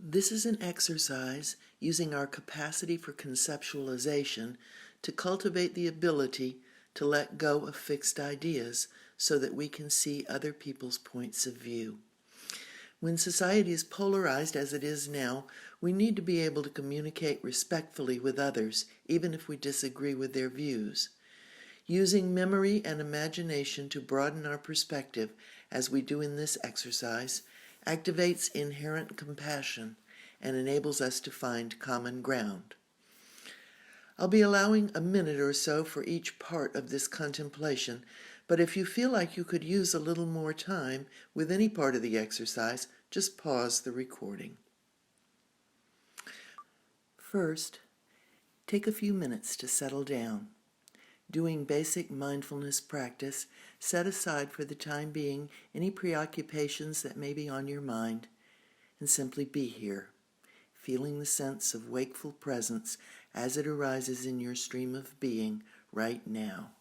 This is an exercise using our capacity for conceptualization to cultivate the ability to let go of fixed ideas so that we can see other people's points of view. When society is polarized as it is now, we need to be able to communicate respectfully with others, even if we disagree with their views. Using memory and imagination to broaden our perspective, as we do in this exercise, activates inherent compassion and enables us to find common ground. I'll be allowing a minute or so for each part of this contemplation, but if you feel like you could use a little more time with any part of the exercise, just pause the recording. First, take a few minutes to settle down. Doing basic mindfulness practice, set aside for the time being any preoccupations that may be on your mind, and simply be here, feeling the sense of wakeful presence as it arises in your stream of being right now.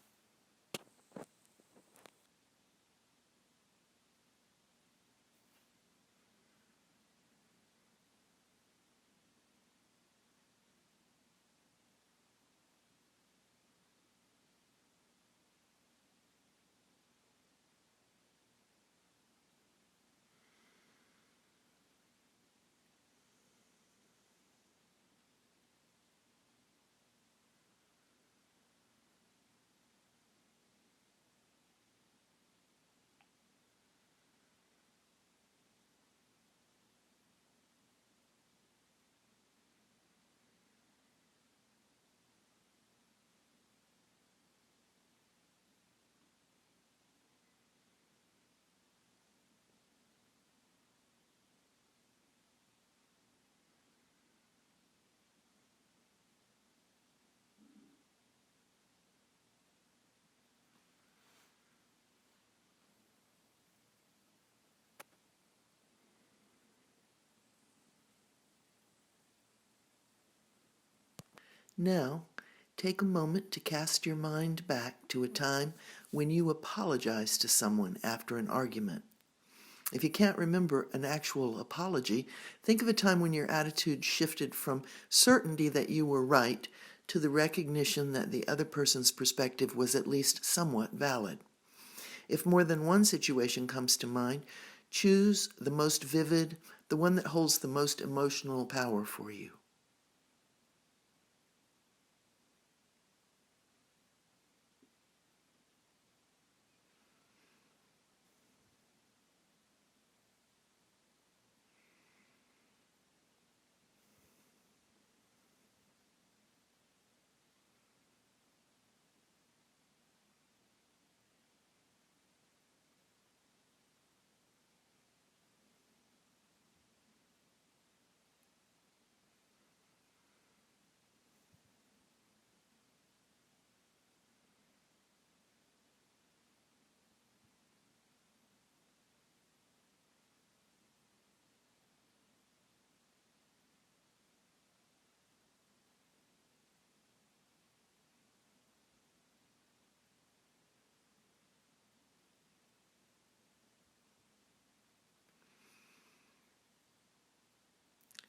Now, take a moment to cast your mind back to a time when you apologized to someone after an argument. If you can't remember an actual apology, think of a time when your attitude shifted from certainty that you were right to the recognition that the other person's perspective was at least somewhat valid. If more than one situation comes to mind, choose the most vivid, the one that holds the most emotional power for you.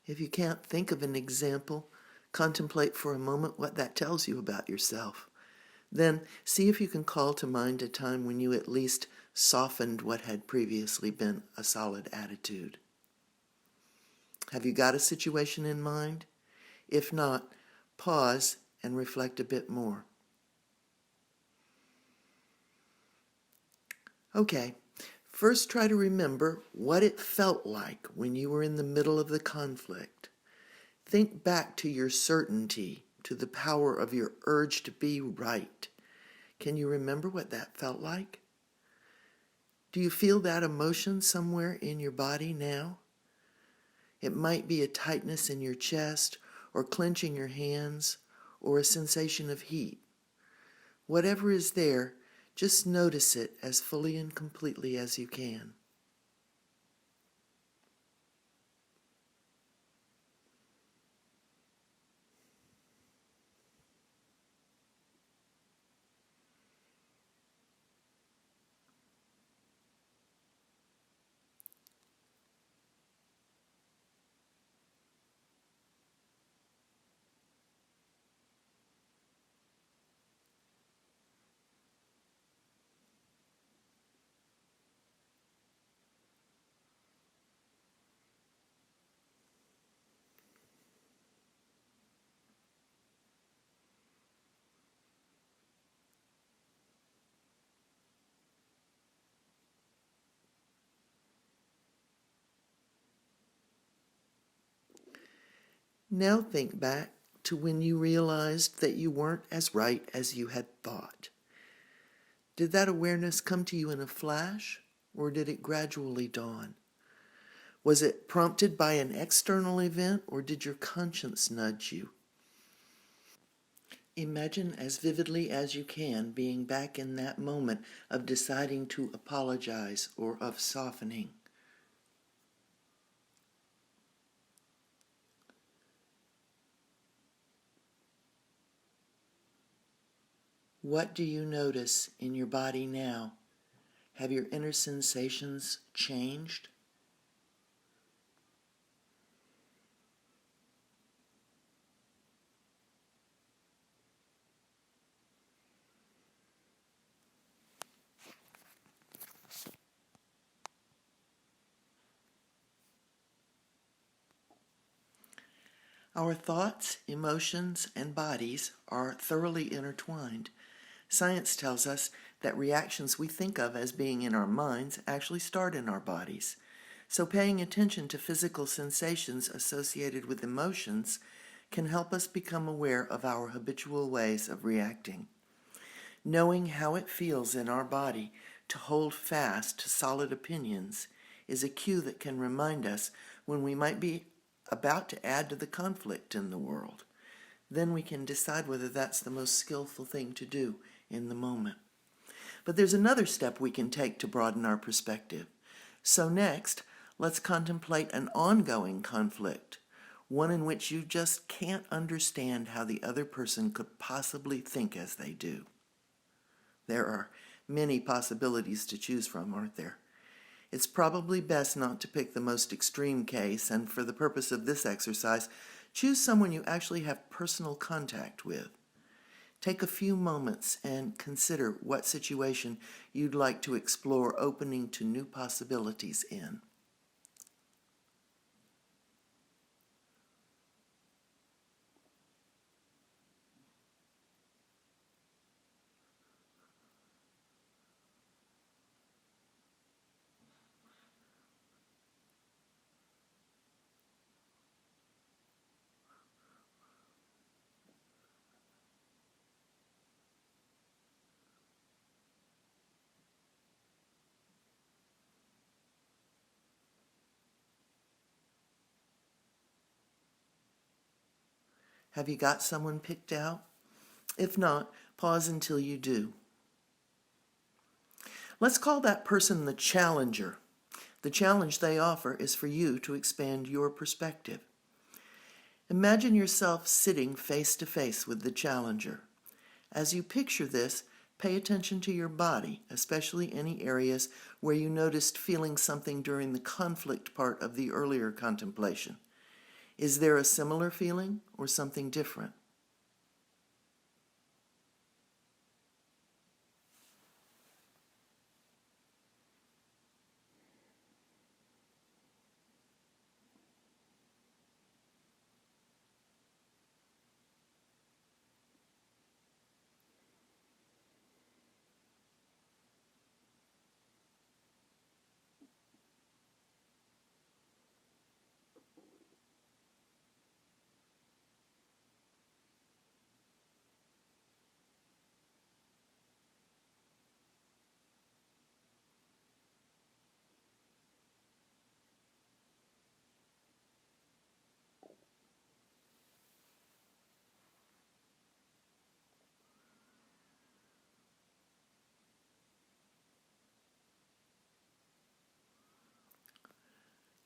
If you can't think of an example, contemplate for a moment what that tells you about yourself. Then see if you can call to mind a time when you at least softened what had previously been a solid attitude. Have you got a situation in mind? If not, pause and reflect a bit more. Okay, first try to remember what it felt like when you were in the middle of the conflict. Think back to your certainty, to the power of your urge to be right. Can you remember what that felt like? Do you feel that emotion somewhere in your body now? It might be a tightness in your chest, or clenching your hands, or a sensation of heat. Whatever is there, just notice it as fully and completely as you can. Now think back to when you realized that you weren't as right as you had thought. Did that awareness come to you in a flash, or did it gradually dawn? Was it prompted by an external event, or did your conscience nudge you? Imagine as vividly as you can being back in that moment of deciding to apologize or of softening. What do you notice in your body now? Have your inner sensations changed? Our thoughts, emotions, and bodies are thoroughly intertwined. Science tells us that reactions we think of as being in our minds actually start in our bodies. So paying attention to physical sensations associated with emotions can help us become aware of our habitual ways of reacting. Knowing how it feels in our body to hold fast to solid opinions is a cue that can remind us when we might be about to add to the conflict in the world. Then we can decide whether that's the most skillful thing to do in the moment. But there's another step we can take to broaden our perspective. So next, let's contemplate an ongoing conflict, one in which you just can't understand how the other person could possibly think as they do. There are many possibilities to choose from, aren't there? It's probably best not to pick the most extreme case, and for the purpose of this exercise, choose someone you actually have personal contact with. Take a few moments and consider what situation you'd like to explore opening to new possibilities in. Have you got someone picked out? If not, pause until you do. Let's call that person the challenger. The challenge they offer is for you to expand your perspective. Imagine yourself sitting face to face with the challenger. As you picture this, pay attention to your body, especially any areas where you noticed feeling something during the conflict part of the earlier contemplation. Is there a similar feeling or something different?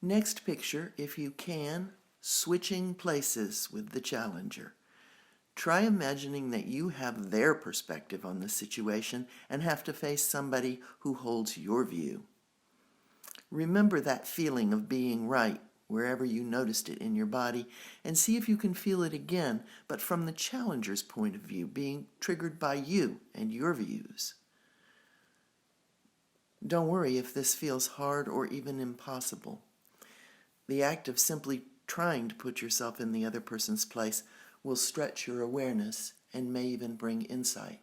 Next picture, if you can, switching places with the challenger. Try imagining that you have their perspective on the situation and have to face somebody who holds your view. Remember that feeling of being right wherever you noticed it in your body, and see if you can feel it again, but from the challenger's point of view, being triggered by you and your views. Don't worry if this feels hard or even impossible. The act of simply trying to put yourself in the other person's place will stretch your awareness and may even bring insight.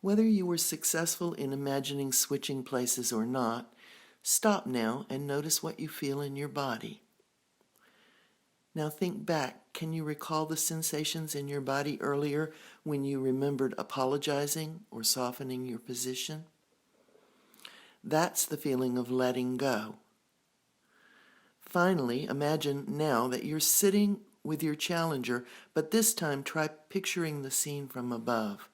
Whether you were successful in imagining switching places or not, stop now and notice what you feel in your body. Now think back. Can you recall the sensations in your body earlier when you remembered apologizing or softening your position? That's the feeling of letting go. Finally, imagine now that you're sitting with your challenger, but this time try picturing the scene from above.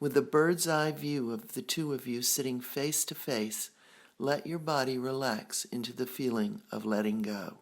With a bird's eye view of the two of you sitting face to face, let your body relax into the feeling of letting go.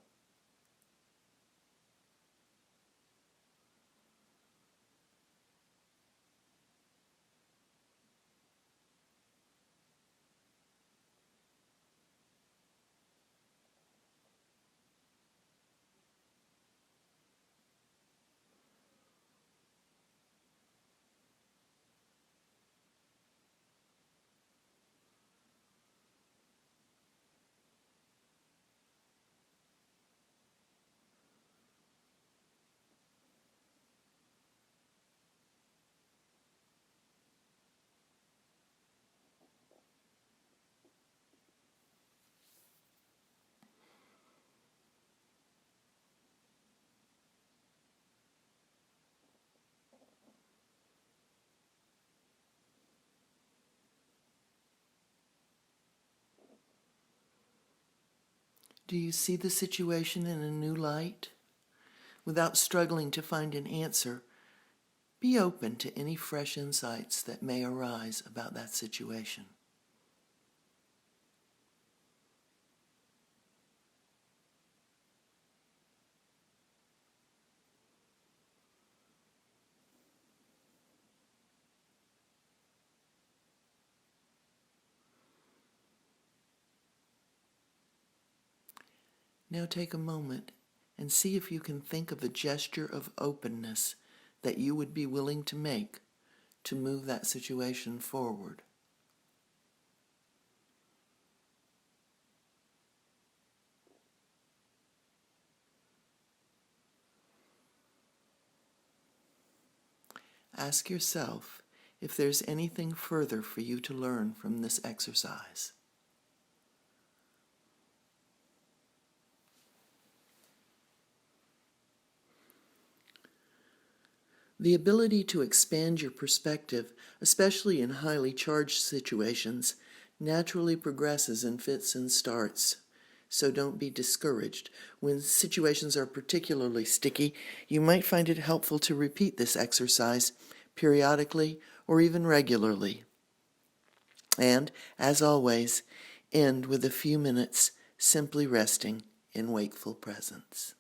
Do you see the situation in a new light? Without struggling to find an answer, be open to any fresh insights that may arise about that situation. Now take a moment and see if you can think of a gesture of openness that you would be willing to make to move that situation forward. Ask yourself if there's anything further for you to learn from this exercise. The ability to expand your perspective, especially in highly charged situations, naturally progresses in fits and starts. So don't be discouraged. When situations are particularly sticky, you might find it helpful to repeat this exercise periodically or even regularly. And, as always, end with a few minutes simply resting in wakeful presence.